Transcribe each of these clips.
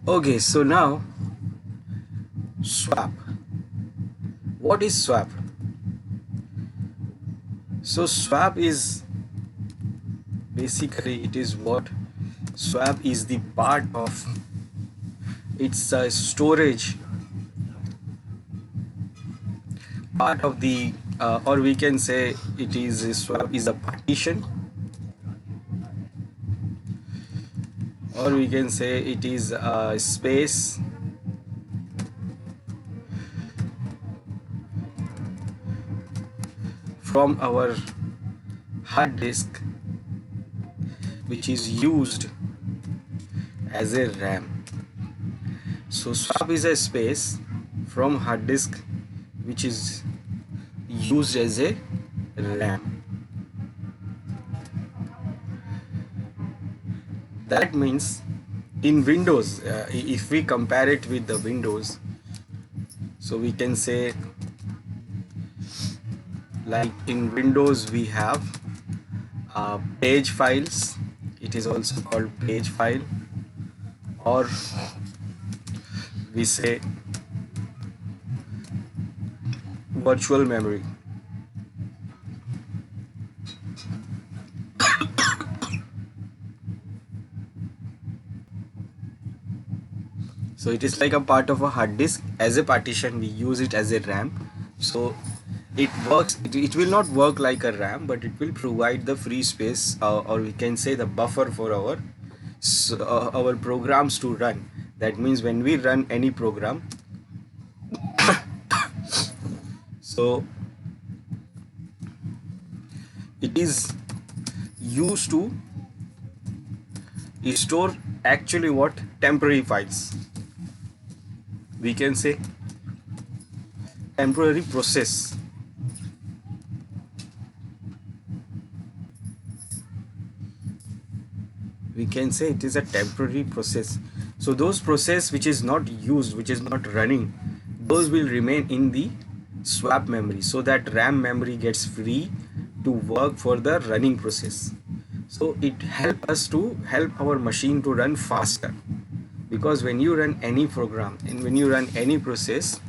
Okay, so now swap. What is swap? So swap is basically it is what swap is the part of it's a storage part of the or we can say it is a swap is a partition, or we can say it is a space from our hard disk which is used as a RAM. So swap is a space from hard disk which is used as a RAM. That means in Windows, if we compare it with the Windows, so we can say like in Windows we have page files. It is also called page file, or we say virtual memory. So it is like a part of a hard disk as a partition. We use it as a RAM. So it works. It will not work like a RAM, but it will provide the free space, or we can say the buffer for our programs to run. That means when we run any program, so it is used to store actually what temporary files. We can say temporary process. We can say it is a temporary process. So those process which is not used, which is not running, those will remain in the swap memory, so that RAM memory gets free to work for the running process. So it helps us to help our machine to run faster, because when you run any program and when you run any process,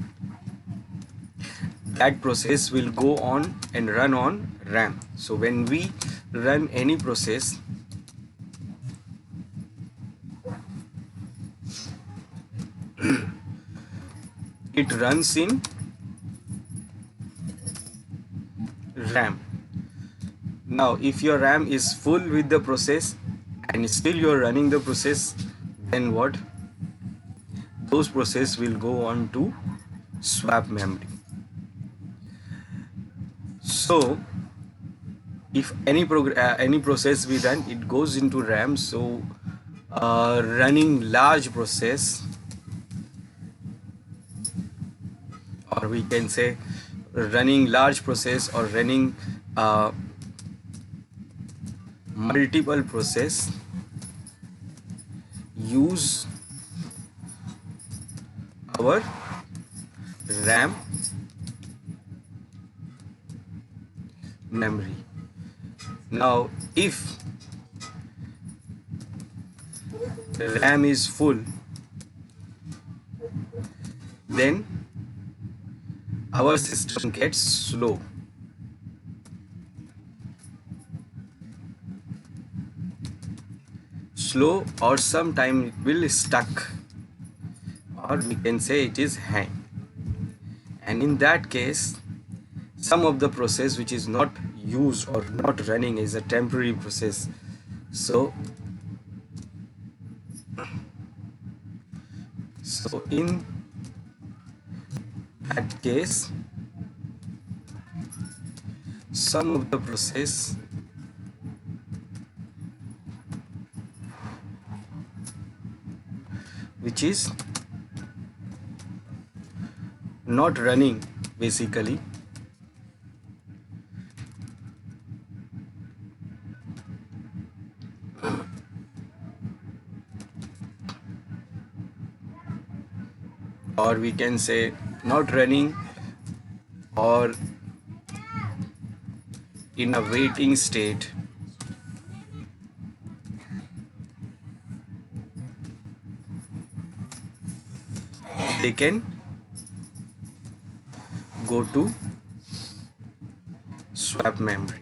that process will go on and run on RAM. So when we run any process, it runs in RAM. Now if your RAM is full with the process and still you're running the process, then what? Those process will go on to swap memory. So if any process we run, it goes into RAM. So running large process, or we can say running large process, or running multiple process, use our RAM memory. Now if RAM is full, then our system gets slow. Or sometime it will stuck, or we can say it is hang. And in that case, some of the process which is not used or not running is a temporary process. So in that case, some of the process which is not running basically, or we can say not running, or in a waiting state, they can go to swap memory,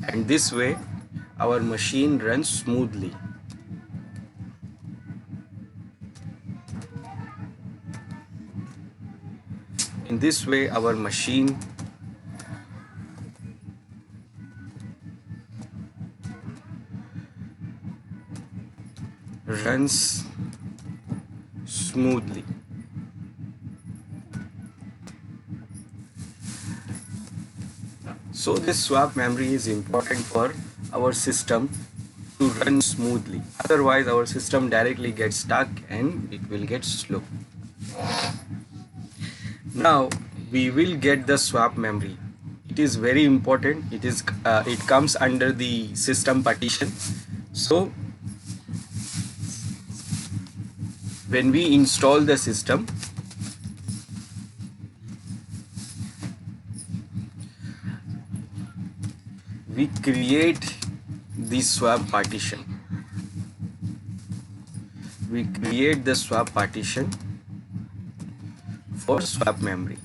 and this way our machine runs smoothly. In this way our machine runs smoothly. So this swap memory is important for our system to run smoothly. Otherwise our system directly gets stuck and it will get slow. Now we will get the swap memory. It is very important. It comes under the system partition. So when we install the system, we create the swap partition. We create the swap partition for swap memory.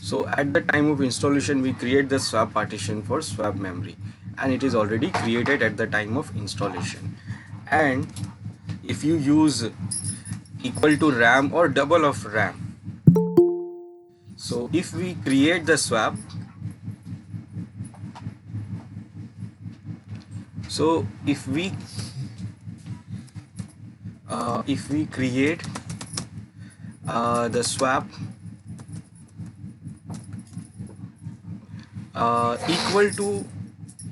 So at the time of installation we create the swap partition for swap memory, and it is already created at the time of installation. And if you use equal to RAM or double of RAM, so if we create the swap, so if we create the swap equal to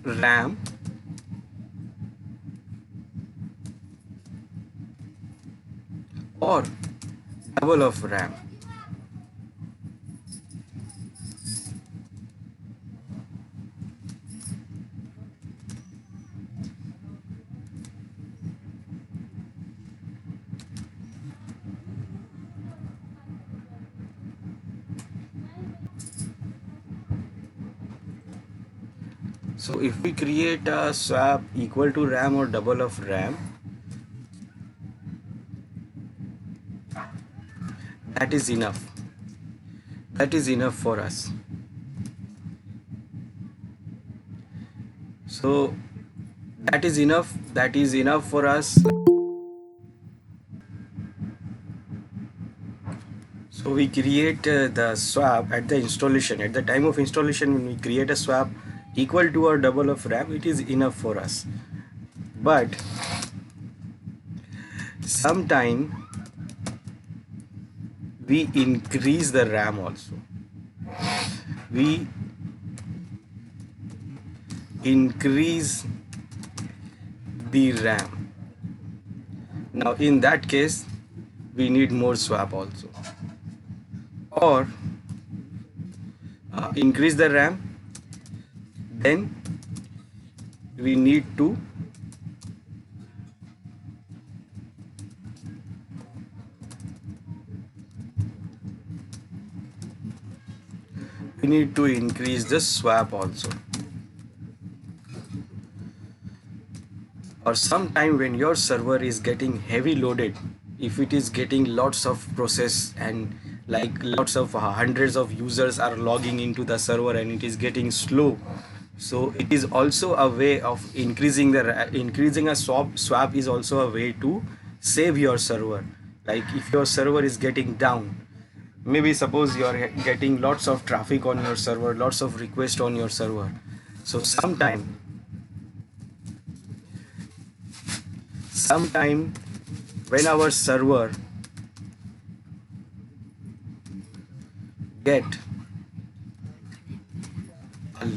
RAM or double of RAM, so if we create a swap equal to RAM or double of RAM, that is enough. That is enough for us. So that is enough. That is enough for us. So we create the swap at the installation. At the time of installation, when we create a swap equal to or double of RAM, it is enough for us. But sometime we increase the RAM also. We increase the RAM. Now in that case we need more swap also, or increase the RAM, then we need to increase the swap also. Or sometime when your server is getting heavy loaded, if it is getting lots of process and like lots of hundreds of users are logging into the server and it is getting slow, so it is also a way of increasing a swap is also a way to save your server. Like if your server is getting down, maybe suppose you are getting lots of traffic on your server, lots of requests on your server, so sometime when our server get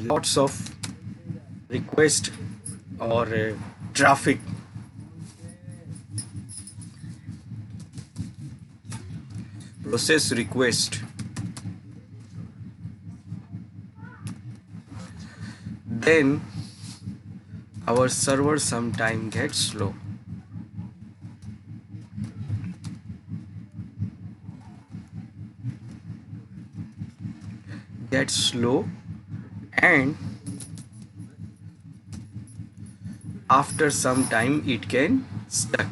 lots of request or traffic, process request, then our server sometime gets slow. And after some time it can stuck.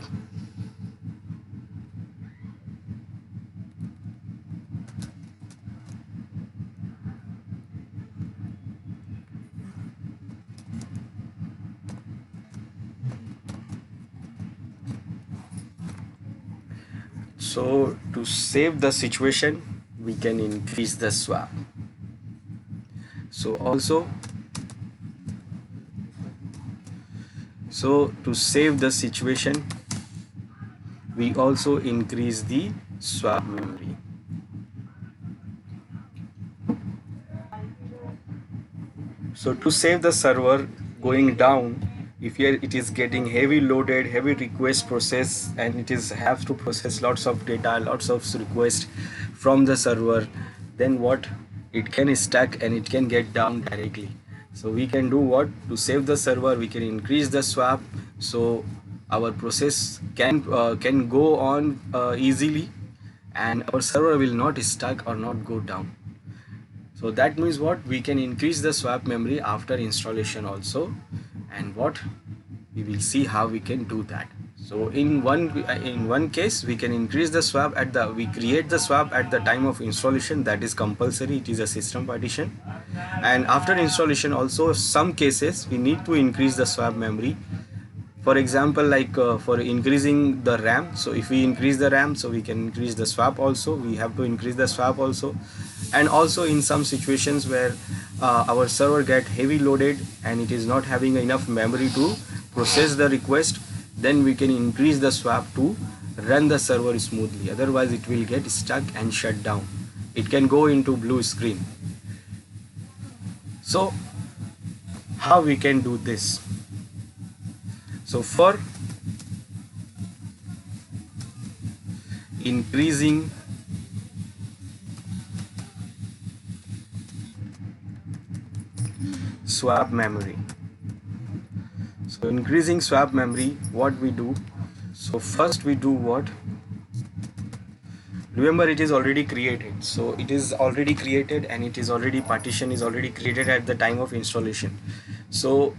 So to save the situation, we can increase the swap. So also, so to save the situation, we also increase the swap memory. So to save the server going down, if here it is getting heavy loaded, heavy request process, and it is have to process lots of data, lots of requests from the server, then what, it can stuck and it can get down directly. So we can do what, to save the server, we can increase the swap, so our process can go on easily, and our server will not stuck or not go down. So that means what, we can increase the swap memory after installation also, and what, we will see how we can do that. So in one case we can increase the swap at the, we create the swap at the time of installation, that is compulsory, it is a system partition. And after installation also, some cases we need to increase the swap memory. For example, like for increasing the RAM, so if we increase the RAM, so we can increase the swap also, we have to increase the swap also. And also in some situations where our server get heavy loaded and it is not having enough memory to process the request, then we can increase the swap to run the server smoothly, otherwise it will get stuck and shut down, it can go into blue screen. So how we can do this? So for increasing swap memory, so increasing swap memory, what we do? So first we do what? Remember, it is already created, so it is already created and it is already, partition is already created at the time of installation. So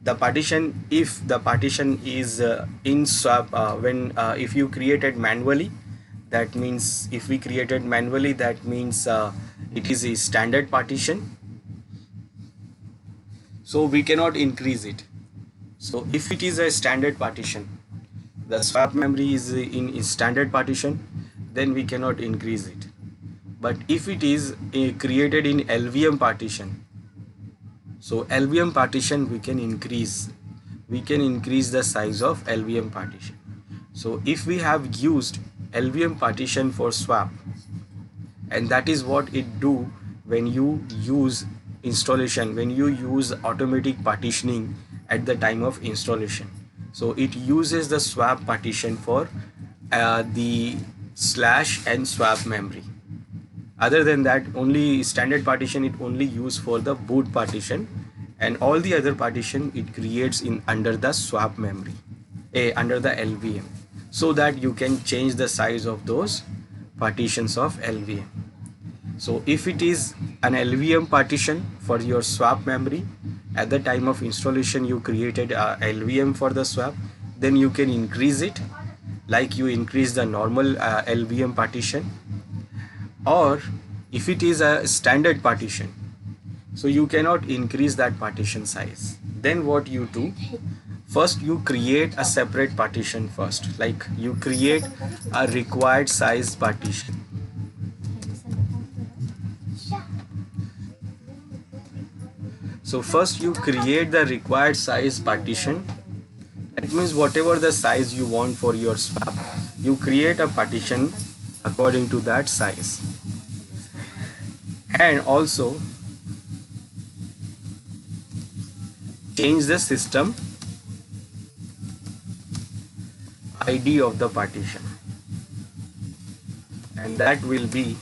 the partition, if the partition is in swap, when if you created manually, that means if we created manually, that means it is a standard partition, so we cannot increase it. So if it is a standard partition, the swap memory is in standard partition, then we cannot increase it. But if it is created in LVM partition, so LVM partition we can increase the size of LVM partition. So if we have used LVM partition for swap, and that is what it do when you use installation, when you use automatic partitioning at the time of installation. So it uses the swap partition for the slash and swap memory. Other than that, only standard partition it only use for the boot partition, and all the other partition it creates in under the swap memory, under the LVM, so that you can change the size of those partitions of LVM. So if it is an LVM partition for your swap memory, at the time of installation you created a LVM for the swap, then you can increase it like you increase the normal LVM partition. Or if it is a standard partition, so you cannot increase that partition size, then what you do, first you create a separate partition first, like you create a required size partition. So first you create the required size partition. That means whatever the size you want for your swap, you create a partition according to that size. And also change the system ID of the partition, and that will be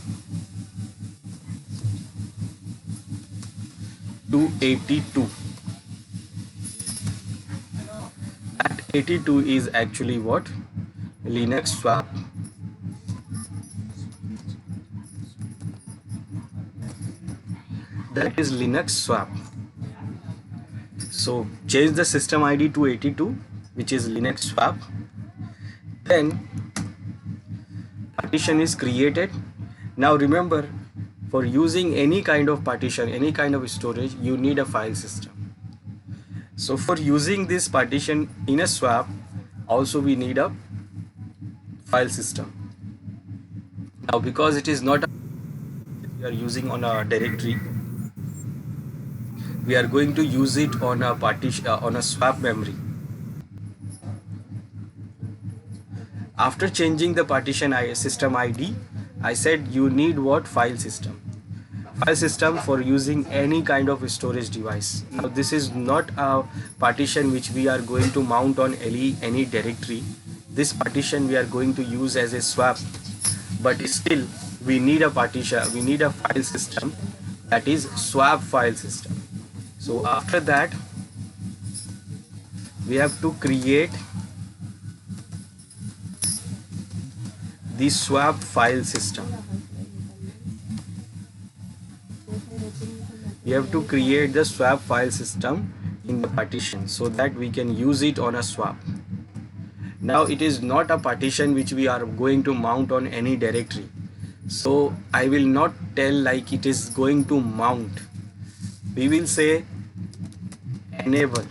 282. That 82 is actually what? Linux swap. That is Linux swap. So change the system ID to 82, which is Linux swap. Then partition is created. Now remember, for using any kind of partition, any kind of storage, you need a file system. So for using this partition in a swap, also we need a file system. Now because it is not we are using on a directory, we are going to use it on a partition on a swap memory. After changing the partition system ID, I said you need what? File system. File system for using any kind of storage device. Now this is not a partition which we are going to mount on any directory. This partition we are going to use as a swap, but still we need a partition, we need a file system, that is swap file system. So after that we have to create the swap file system. We have to create the swap file system in the partition so that we can use it on a swap. Now it is not a partition which we are going to mount on any directory, so I will not tell like it is going to mount. We will say enable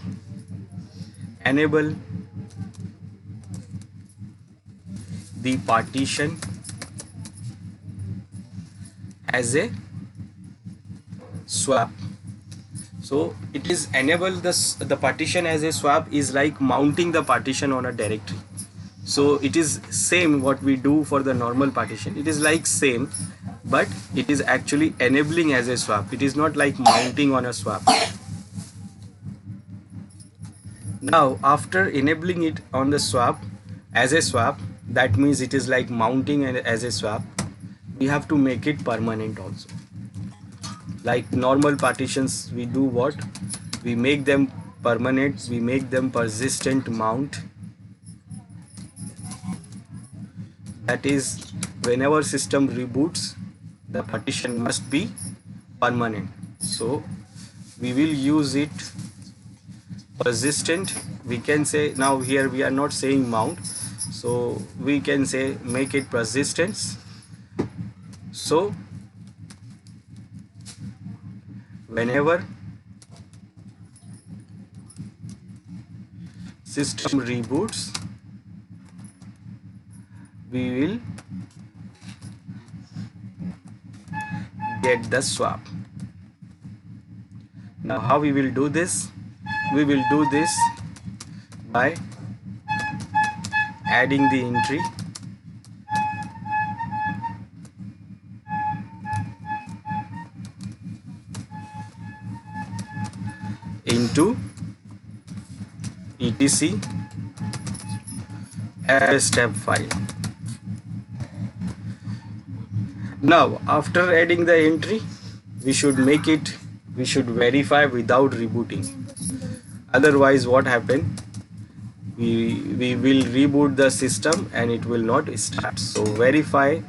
the partition as a swap. So it is enable the partition as a swap is like mounting the partition on a directory. So it is same what we do for the normal partition. It is like same, but it is actually enabling as a swap. It is not like mounting on a swap. Now after enabling it on the swap as a swap, that means it is like mounting as a swap, we have to make it permanent also. Like normal partitions, we do what? We make them permanent, we make them persistent mount. That is, whenever system reboots, the partition must be permanent. So we will use it persistent. We can say, now here we are not saying mount, so we can say make it persistence. So whenever system reboots, we will get the swap. Now how we will do this? We will do this by adding the entry into etc fstab file. Now after adding the entry, we should verify without rebooting. Otherwise what happen? We will reboot the system and it will not start. So verify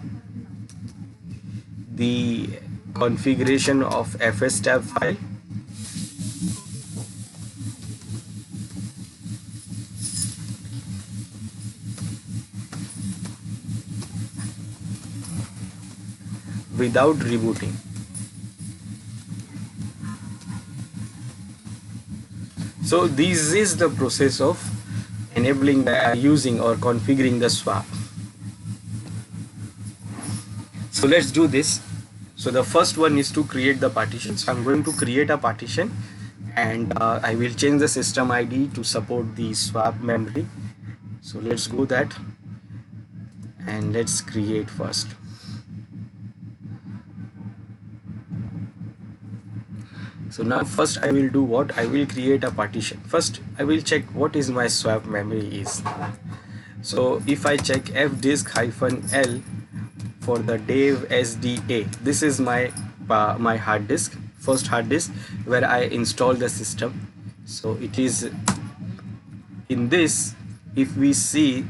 the configuration of fstab file. Without rebooting. So this is the process of enabling using or configuring the swap. So let's do this. So the first one is to create the partition. So I'm going to create a partition and I will change the system ID to support the swap memory. So let's go that and let's create first. So now first I will do what? I will create a partition. First I will check what is my swap memory is. So if I check fdisk-l for the Dev SDA, this is my my hard disk, first hard disk where I install the system. So it is in this, if we see,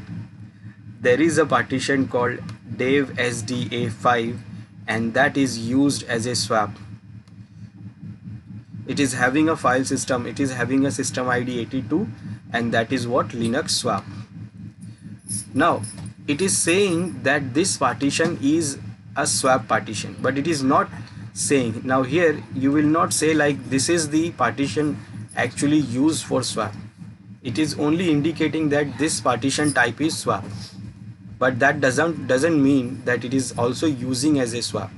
there is a partition called Dev SDA 5 and that is used as a swap. it is having a file system, it is having a system ID 82, and that is what Linux swap. Now it is saying that this partition is a swap partition, but it is not saying. Now here you will not say like this is the partition actually used for swap. It is only indicating that this partition type is swap, but that doesn't mean that it is also using as a swap.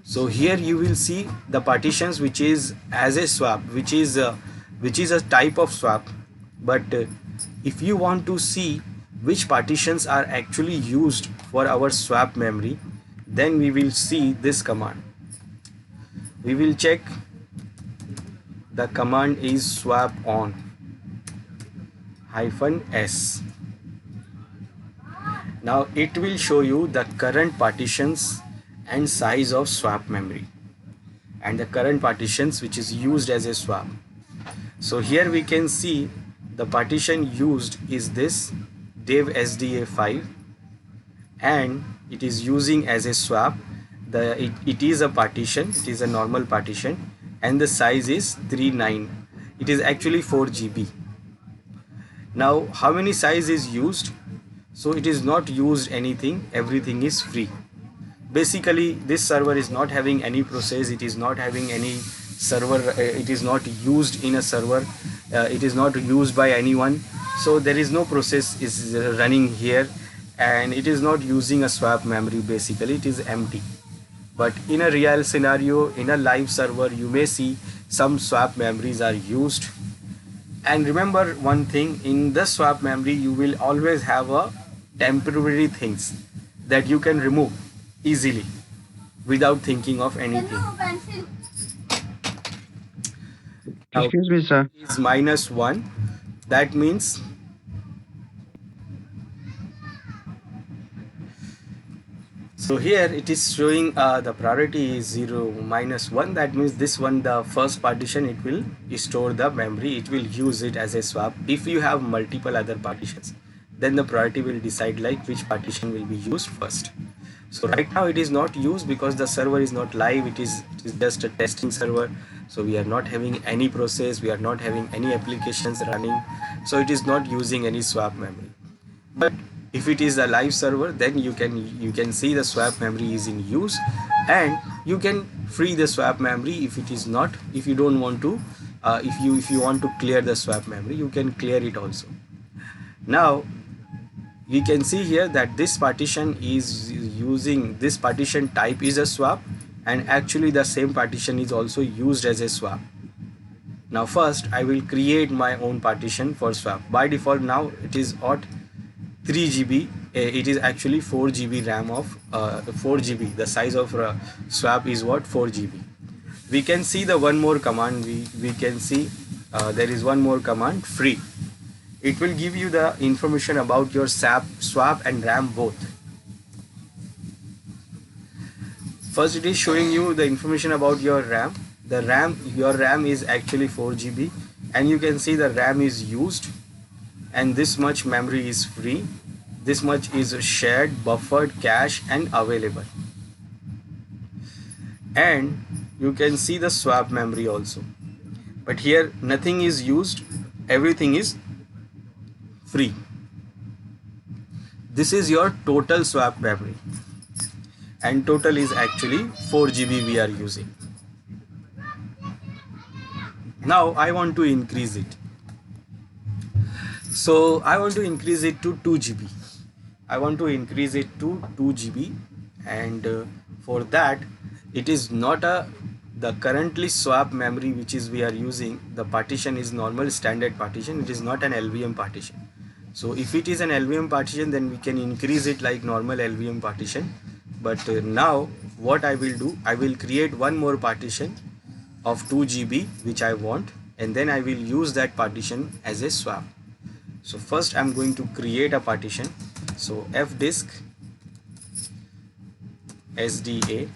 So here you will see the partitions which is as a swap, which is a type of swap. But if you want to see which partitions are actually used for our swap memory, then we will see this command. We will check. The command is swap on -s. Now it will show you the current partitions and size of swap memory and the current partitions which is used as a swap. So here we can see the partition used is this dev SDA 5, and it is using as a swap. It is a partition, it is a normal partition, and the size is 39. It is actually 4 GB. Now how many size is used? So it is not used anything, everything is free. Basically this server is not having any process, it is not having any server, it is not used in a server, it is not used by anyone, so there is no process is running here, and it is not using a swap memory. Basically it is empty. But in a real scenario, in a live server, you may see some swap memories are used. And remember one thing, in the swap memory you will always have a temporary things that you can remove easily without thinking of anything. Now, Excuse me, sir. is -1. That means so here it is showing the priority is 0 -1. That means this one, the first partition, it will store the memory, it will use it as a swap. If you have multiple other partitions, then the priority will decide like which partition will be used first. So right now it is not used because the server is not live, it is just a testing server. So we are not having any process, we are not having any applications running, so it is not using any swap memory. But if it is a live server, then you can see the swap memory is in use, and you can free the swap memory if it is not, if you don't want to, if you want to clear the swap memory, you can clear it also. Now we can see here that this partition is using, this partition type is a swap, and actually the same partition is also used as a swap. Now first I will create my own partition for swap. By default now it is at 3 GB. It is actually 4 GB RAM of 4 GB. The size of swap is what, 4 GB. We can see the one more command. We can see there is one more command, free. It will give you the information about your swap and RAM both. First it is showing you the information about your RAM. Your RAM is actually 4 GB, and you can see the RAM is used, and this much memory is free, this much is shared, buffered, cache, and available. And you can see the swap memory also, but here nothing is used, everything is free. This is your total swap memory, and total is actually 4 GB we are using. Now I want to increase it. So I want to increase it to 2 GB. I want to increase it to 2 GB, and for that it is not the currently swap memory which is we are using. The partition is normal standard partition, it is not an LVM partition. So if it is an LVM partition, then we can increase it like normal LVM partition. But now what I will do, I will create one more partition of 2 GB which I want, and then I will use that partition as a swap. So first I'm going to create a partition. So fdisk SDA,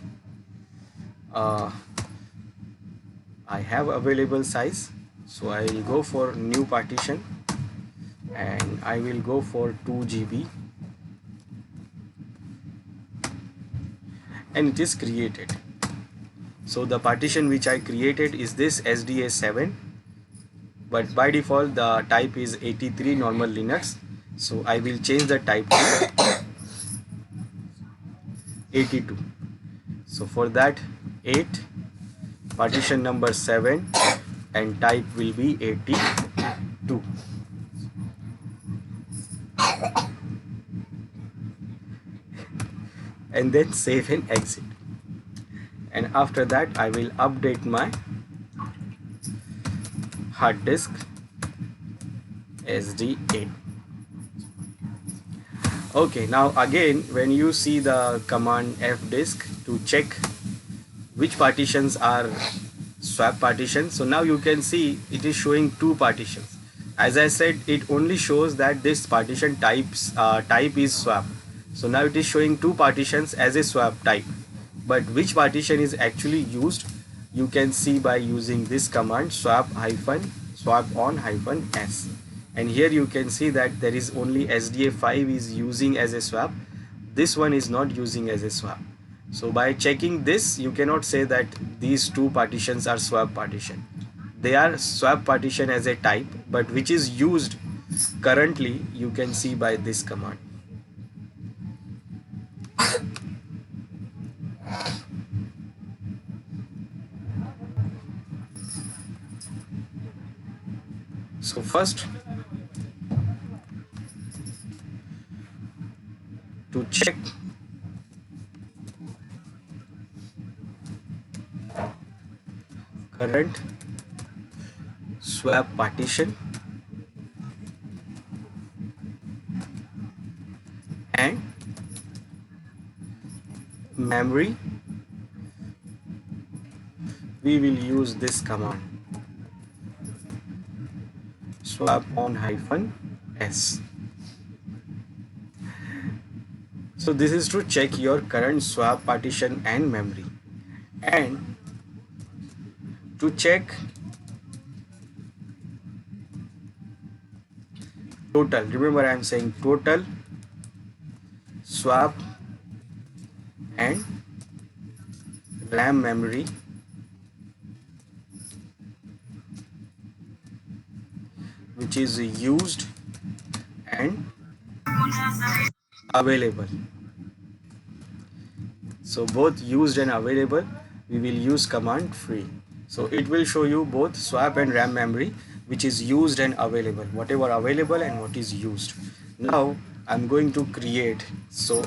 I have available size, so I will go for new partition and I will go for 2 GB, and it is created. So the partition which I created is this SDA7, but by default the type is 83 normal Linux. So I will change the type to 82. So for that, 8, partition number 7, and type will be 82. And then save and exit. And after that I will update my hard disk SDA. Okay, now again when you see the command fdisk to check which partitions are swap partitions, so now you can see it is showing 2 partitions. As I said, it only shows that this partition type is swap. So now it is showing 2 partitions as a swap type, but which partition is actually used you can see by using this command swap on -s. And here you can see that there is only SDA5 is using as a swap. This one is not using as a swap. So by checking this, you cannot say that these 2 partitions are swap partition. They are swap partition as a type, but which is used currently you can see by this command. So first, to check current swap partition and memory, we will use this command swap on -s. So this is to check your current swap partition and memory, and to check total. Remember, I am saying total swap and RAM memory which is used and available. So both used and available, we will use command free. So it will show you both swap and RAM memory which is used and available, whatever available and what is used. Now I'm going to create. So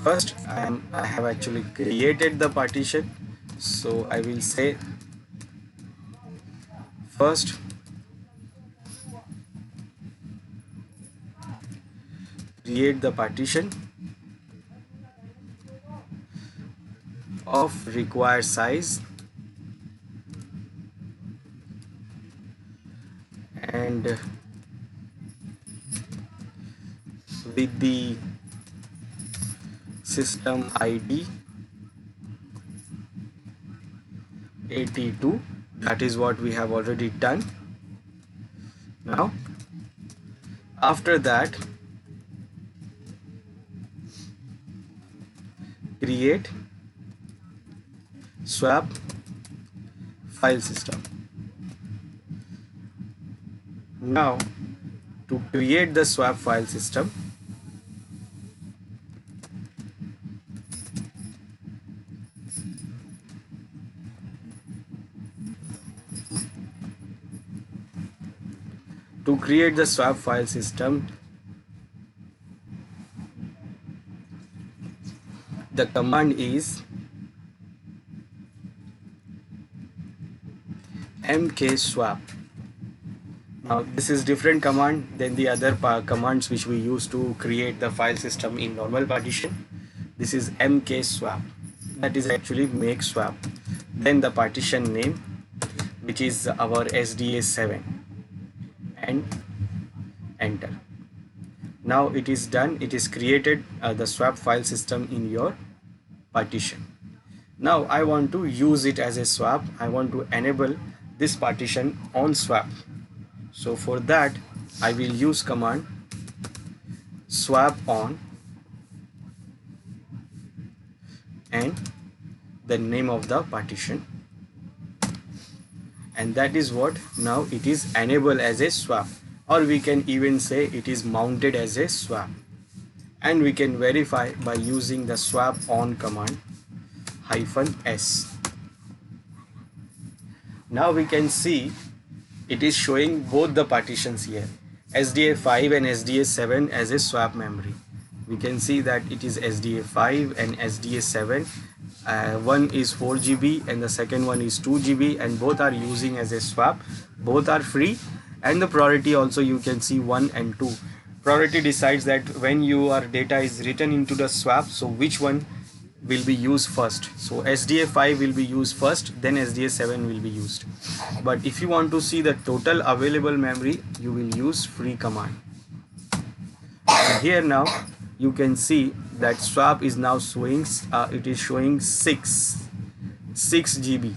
first I have actually created the partition. So I will say first create the partition of required size and with the system ID 82. That is what we have already done. Now after that, create swap file system. Now to create the swap file system, the command is mkswap. Now this is different command than the other commands which we use to create the file system in normal partition. This is mkswap, that is actually make swap, then the partition name which is our SDA7, and enter. Now it is done, it is created the swap file system in your partition. Now I want to use it as a swap. I want to enable this partition on swap. So for that I will use command swap on, and the name of the partition, and that is what now it is enabled as a swap, or we can even say it is mounted as a swap. And we can verify by using the swap on command -s. Now we can see it is showing both the partitions here, SDA5 and SDA7 as a swap memory. We can see that it is SDA5 and SDA7. One is 4 GB and the second one is 2 GB, and both are using as a swap. Both are free, and the priority also you can see 1 and 2. Priority decides that when your data is written into the swap, so which one will be used first. So SDA5 will be used first, then SDA7 will be used. But if you want to see the total available memory, you will use free command. And here now you can see that swap is now showing it is showing 6 GB.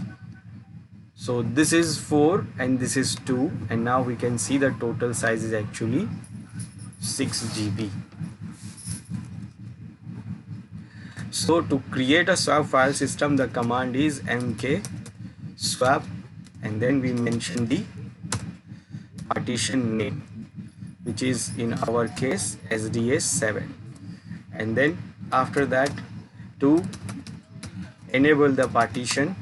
So this is 4 and this is 2, and now we can see the total size is actually 6 GB. So to create a swap file system, the command is mk swap, and then we mention the partition name, which is in our case SDA7, and then after that, to enable the partition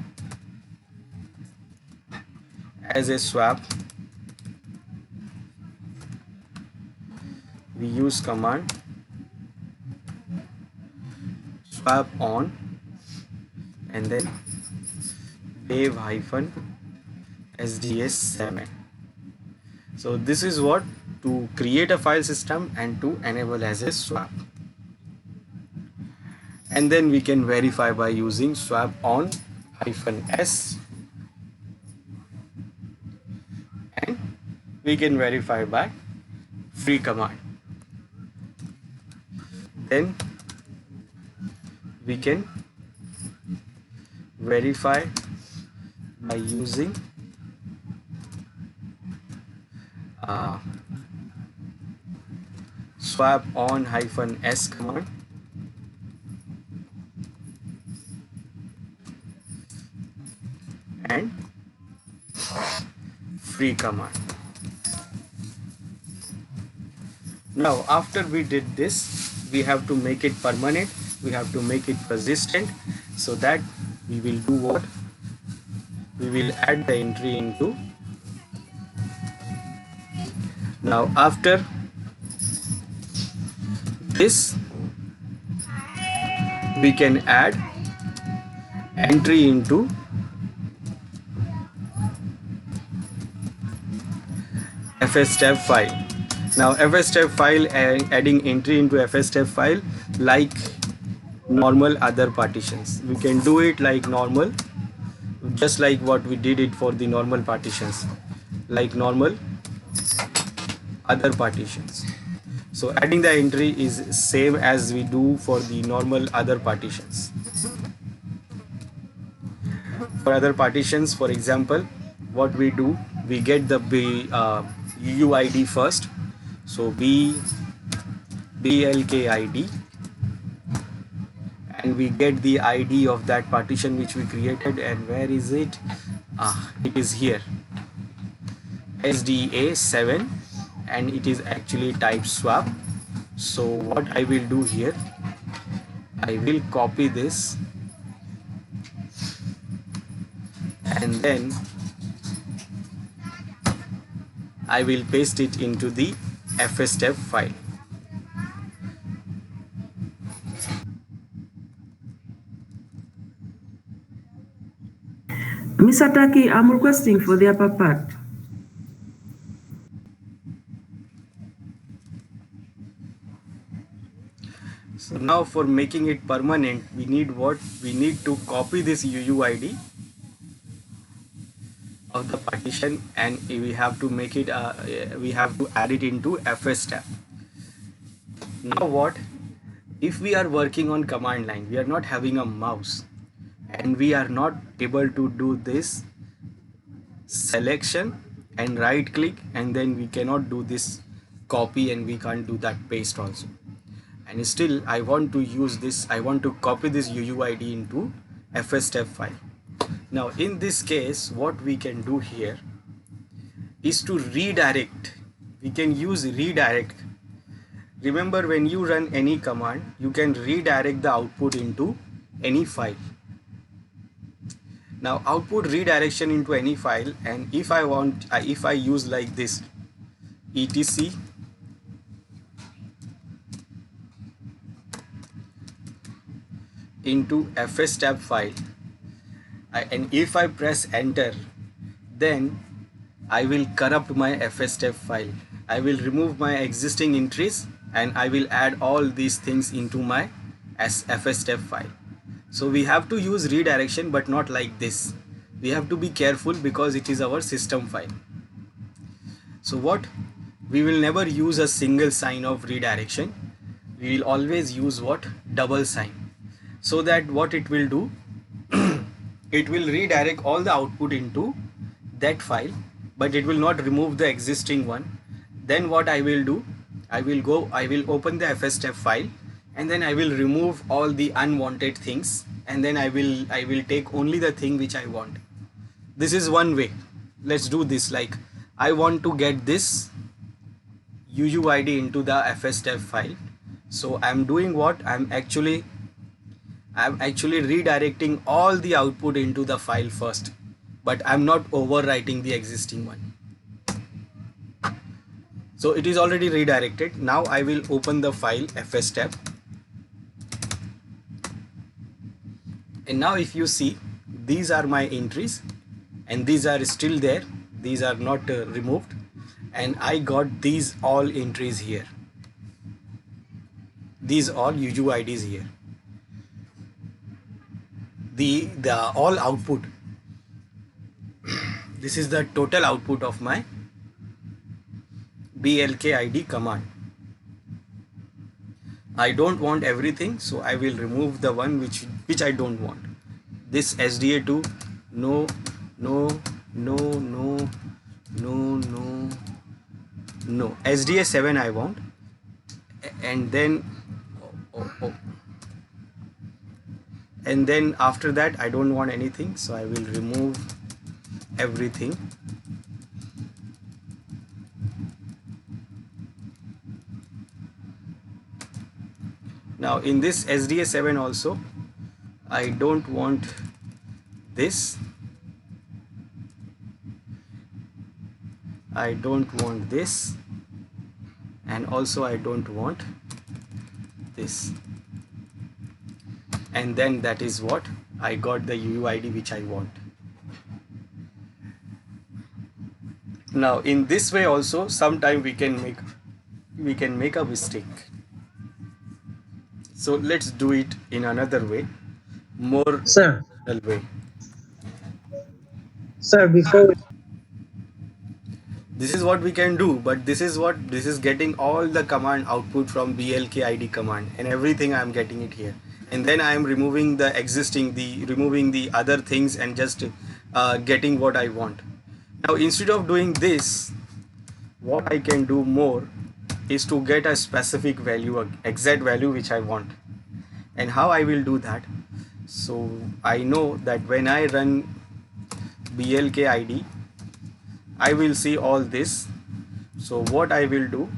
as a swap, we use command swap on, and then wave-sda7. So this is what to create a file system and to enable as a swap. And then we can verify by using swap on -s, and we can verify by free command. Then we can verify by using swap on -s command, and free command. Now after we did this, we have to make it permanent, we have to make it persistent. So that we will do what? We will add the entry into. Now after this, we can add entry into fstab file. Now fstab file, adding entry into fstab file like normal other partitions. We can do it like normal, just like what we did it for the normal partitions, like normal other partitions. So adding the entry is same as we do for the normal other partitions. For other partitions, for example, what we do, we get the UUID first. So BLKID, and we get the ID of that partition which we created. And where is it? It is here, SDA7, and it is actually type swap. So what I will do here, I will copy this and then I will paste it into the fstab file. Mr. Taki, I'm requesting for the upper part. So now for making it permanent, we need what? We need to copy this UUID of the partition, and we have to make it we have to add it into fstab. Now what? If we are working on command line, we are not having a mouse, and we are not able to do this selection and right click, and then we cannot do this copy, and we can't do that paste also. And still I want to use this, I want to copy this UUID into fstep file. Now in this case, what we can do here is to redirect. We can use redirect. Remember, when you run any command, you can redirect the output into any file. Now output redirection into any file, and if I want, if I use like this, etc into fstep file, and if I press enter, then I will corrupt my fstep file. I will remove my existing entries and I will add all these things into my fstep file. So we have to use redirection, but not like this. We have to be careful because it is our system file. So what? We will never use a single sign of redirection. We will always use what? Double sign. So that what it will do, it will redirect all the output into that file, but it will not remove the existing one. Then what I will do, I will open the fstep file, and then I will remove all the unwanted things, and then I will take only the thing which I want. This is one way. Let's do this. Like, I want to get this UUID into the fstep file. So I'm doing what? I'm actually redirecting all the output into the file first, but I'm not overwriting the existing one. So it is already redirected. Now I will open the file fstep, and now if you see, these are my entries and these are still there. These are not removed, and I got these all entries here. These all UUIDs here. The all output. This is the total output of my blkid command. I don't want everything, so I will remove the one which I don't want. This SDA2, no, SDA7 I want, and then and then after that I don't want anything, so I will remove everything. Now in this SDA7 also, I don't want this, I don't want this, and also I don't want this. And then that is what I got, the UUID which I want. Now in this way also, sometime we can make a mistake. So let's do it in another way, more Sir, way. sir, before This is what we can do, but this is getting all the command output from blkid command, and everything I am getting it here, and then I am removing the existing, removing the other things, and just getting what I want. Now instead of doing this, what I can do more is to get a specific value, exact value which I want. And how I will do that? So I know that when I run blkid, I will see all this. So what I will do,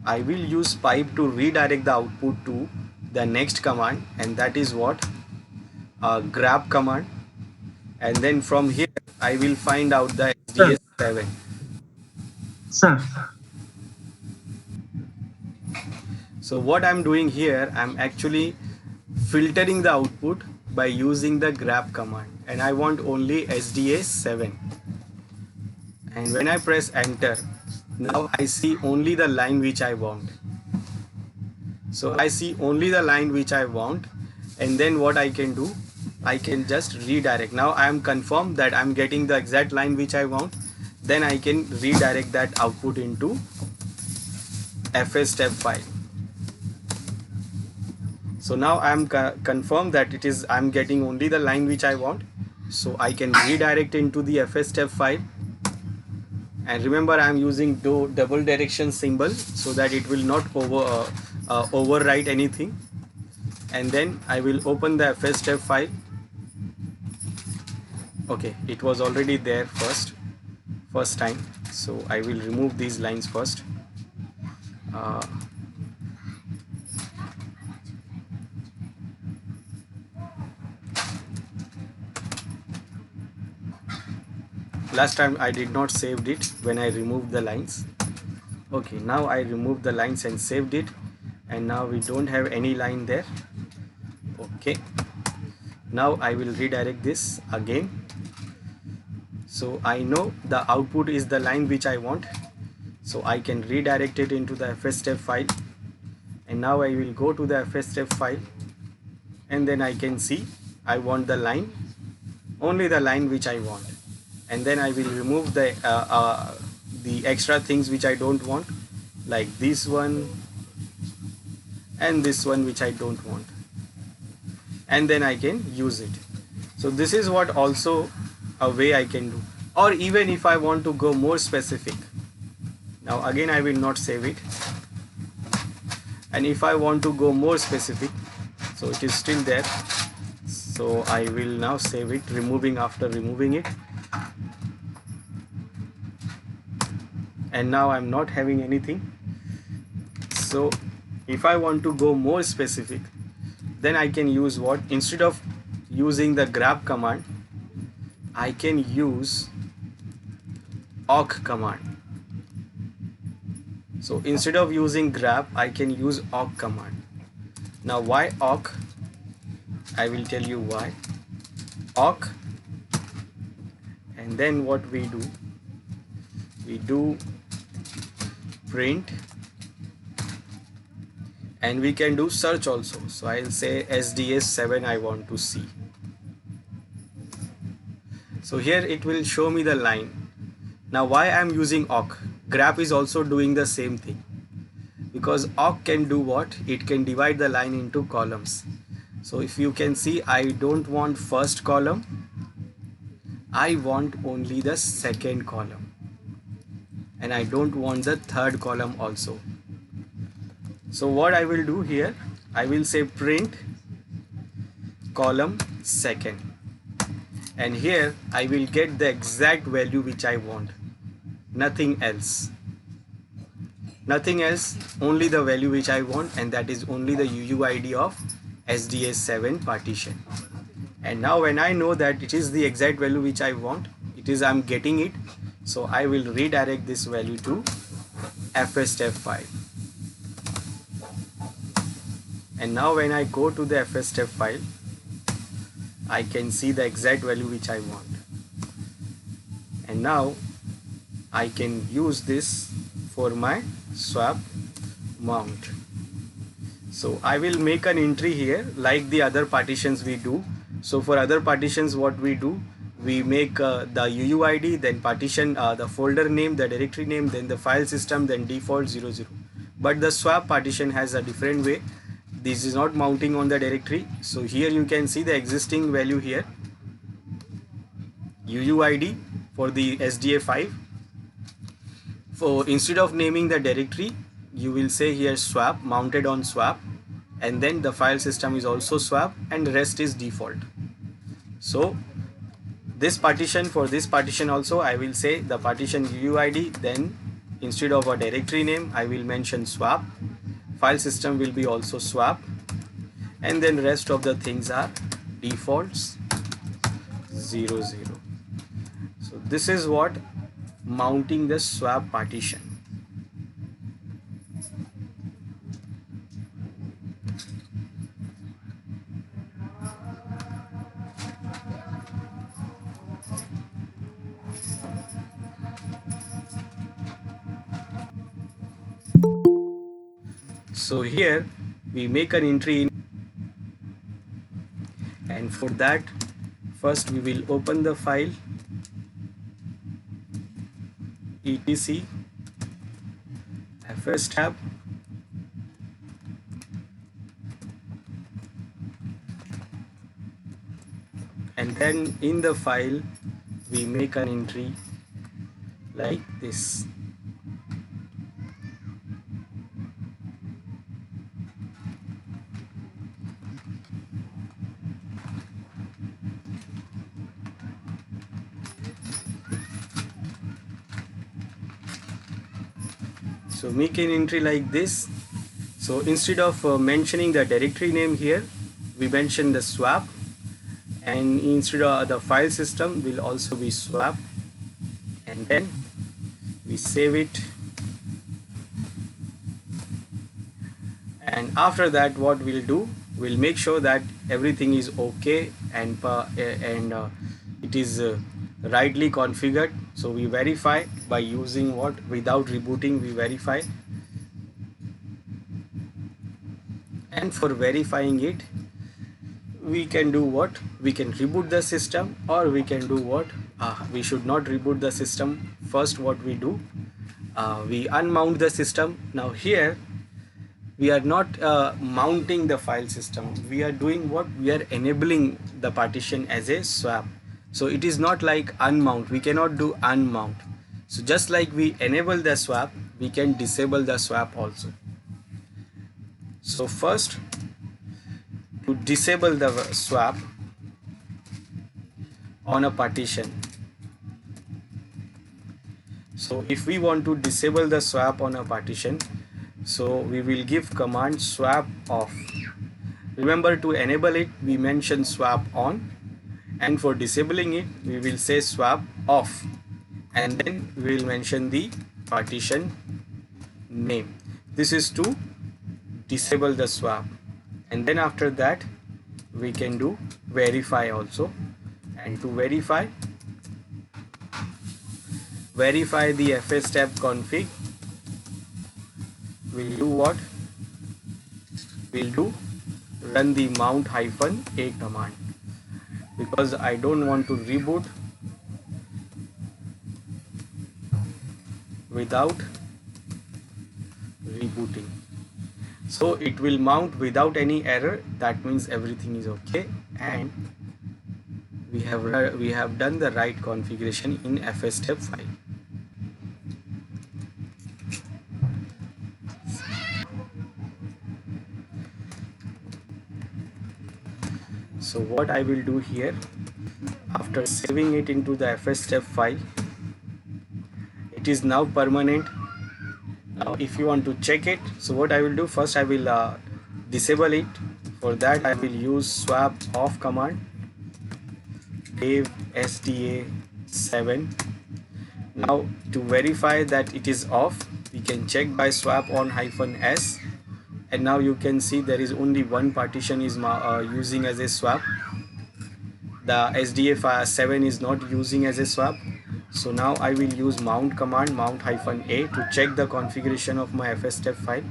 I will use pipe to redirect the output to the next command, and that is what? Grab command. And then from here I will find out the SDA7. sir, So what I'm doing here, I'm actually filtering the output by using the grab command, and I want only SDA7. And when I press enter, now I see only the line which I want. So I see only the line which I want, and then what I can do, I can just redirect. Now I am confirmed that I'm getting the exact line which I want. Then I can redirect that output into fstep file. So now I am confirmed that I'm getting only the line which I want. So I can redirect into the fstep file. And remember, I am using double direction symbol so that it will not overwrite anything. And then I will open the fstep file, Okay, it was already there first time, so I will remove these lines first. uh, Last time I did not saved it when I removed the lines. Okay, now I removed the lines and saved it, and now we don't have any line there. Okay, now I will redirect this again. So I know the output is the line which I want, so I can redirect it into the fstep file. And now I will go to the fstep file, and then I can see I want the line, only the line which I want. And then I will remove the extra things which I don't want, like this one and this one which I don't want, and then I can use it. So this is what also a way I can do. Or even if I want to go more specific, now again I will not save it, and if I want to go more specific, so it is still there, so I will now save it, after removing it. And now I'm not having anything. So if I want to go more specific, then I can use what? Instead of using the grab command, I can use awk command. So instead of using grab, I can use awk command. Now why awk? I will tell you why. Awk, and then what we do? We do print, and we can do search also. So I'll say SDS7 I want to see. So here it will show me the line. Now why I'm using awk? Grab is also doing the same thing, because awk can do what? It can divide the line into columns. So if you can see, I don't want first column, I want only the second column, and I don't want the third column also. So what I will do here, I will say print column second, and here I will get the exact value which I want, nothing else, only the value which I want, and that is only the UUID of SDS7 partition. And now when I know that it is the exact value which I want, I'm getting it, so I will redirect this value to fstep file. And now when I go to the fstep file, I can see the exact value which I want, and now I can use this for my swap mount. So I will make an entry here like the other partitions we do. So for other partitions, what we do, we make the UUID, then partition, the folder name, the directory name, then the file system, then default 00. But the swap partition has a different way. This is not mounting on the directory. So here you can see the existing value here, UUID for the SDA5. For instead of naming the directory, you will say here swap, mounted on swap, and then the file system is also swap, and the rest is default. So this partition, for this partition also I will say the partition UUID, then instead of a directory name I will mention swap, file system will be also swap, and then rest of the things are defaults 00. So this is what mounting the swap partition. So here we make an entry in, and for that first we will open the file etc fstab, and then in the file we make an entry like this. So make an entry like this. So instead of mentioning the directory name here, we mention the swap, and instead of the file system will also be swap, and then we save it. And after that, what we'll do, we'll make sure that everything is okay and it is rightly configured. So we verify by using what, without rebooting we verify. And for verifying it, we can do what, we can reboot the system, or we can do what, we should not reboot the system. First what we do, we unmount the system. Now here we are not mounting the file system, we are doing what, we are enabling the partition as a swap. So it is not like unmount, we cannot do unmount. So just like we enable the swap, we can disable the swap also. So first, to disable the swap on a partition, so if we want to disable the swap on a partition, so we will give command swap off. Remember, to enable it we mention swap on, and for disabling it we will say swap off, and then we will mention the partition name. This is to disable the swap. And then after that we can do verify also, and to verify the fstab config, we'll do what, we'll do run the mount -a command, because I don't want to reboot without rebooting. So it will mount without any error, that means everything is okay, and we have done the right configuration in fstab file. So what I will do here, after saving it into the fstab file, it is now permanent. Now if you want to check it, so what I will do, first I will disable it. For that I will use swap off command, dev sda7. Now to verify that it is off, we can check by swap on -s, and now you can see there is only one partition is using as a swap. The SDA7 is not using as a swap. So now I will use mount command, mount -a, to check the configuration of my fstab file.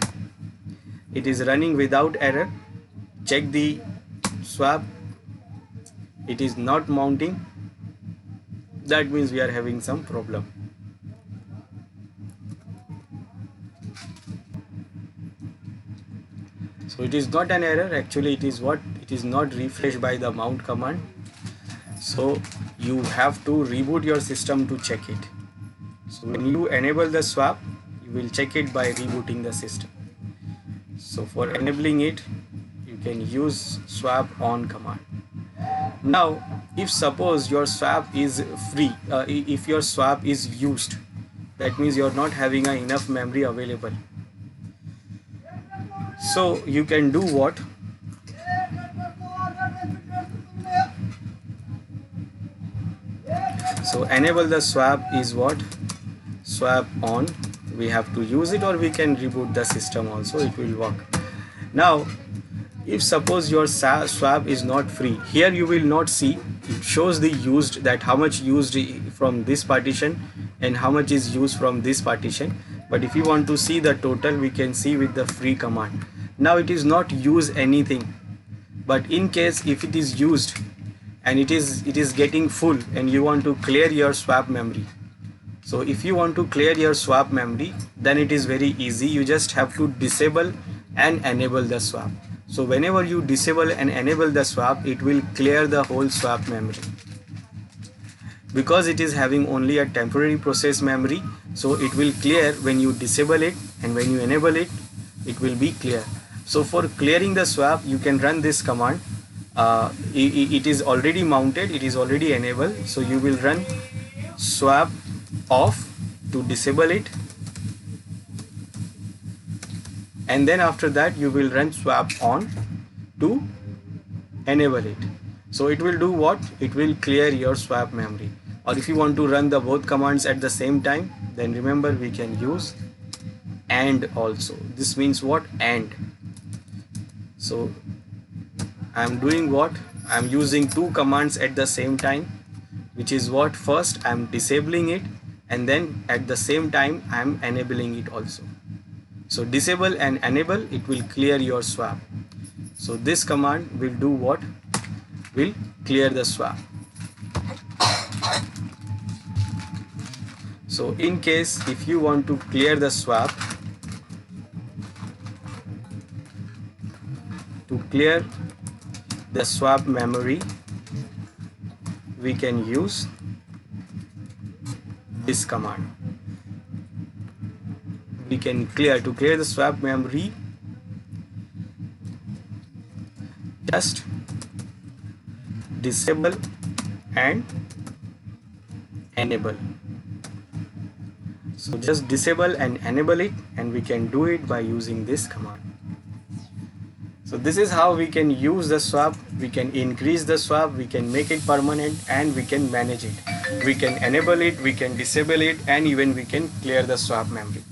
It is running without error. Check the swap, it is not mounting, that means we are having some problem. So it is not an error, actually it is what, it is not refreshed by the mount command. So you have to reboot your system to check it. So when you enable the swap, you will check it by rebooting the system. So for enabling it, you can use swap on command. Now if suppose your swap is free, if your swap is used, that means you are not having enough memory available. So you can do what, so enable the swap is what, swap on. We have to use it, or we can reboot the system also, it will work. Now if suppose your swap is not free, here you will not see, it shows the used, that how much used from this partition and how much is used from this partition. But if you want to see the total, we can see with the free command. Now it is not use anything, but in case if it is used and it is getting full and you want to clear your swap memory, so if you want to clear your swap memory, then it is very easy. You just have to disable and enable the swap. So whenever you disable and enable the swap, it will clear the whole swap memory. Because it is having only a temporary process memory, so it will clear when you disable it, and when you enable it, it will be clear. So for clearing the swap, you can run this command. It is already mounted, it is already enabled, so you will run swap off to disable it, and then after that you will run swap on to enable it. So it will do what? It will clear your swap memory. Or if you want to run the both commands at the same time, then remember we can use AND also. This means what? AND. So I'm doing what? I'm using two commands at the same time, which is what? First I'm disabling it, and then at the same time I'm enabling it also. So disable and enable, it will clear your swap. So this command will do what? Will clear the swap. So in case if you want to clear the swap, to clear the swap memory, we can use this command. We can clear the swap memory, just disable and enable. So just disable and enable it, and we can do it by using this command. So this is how we can use the swap. We can increase the swap, we can make it permanent, and we can manage it. We can enable it, we can disable it, and even we can clear the swap memory.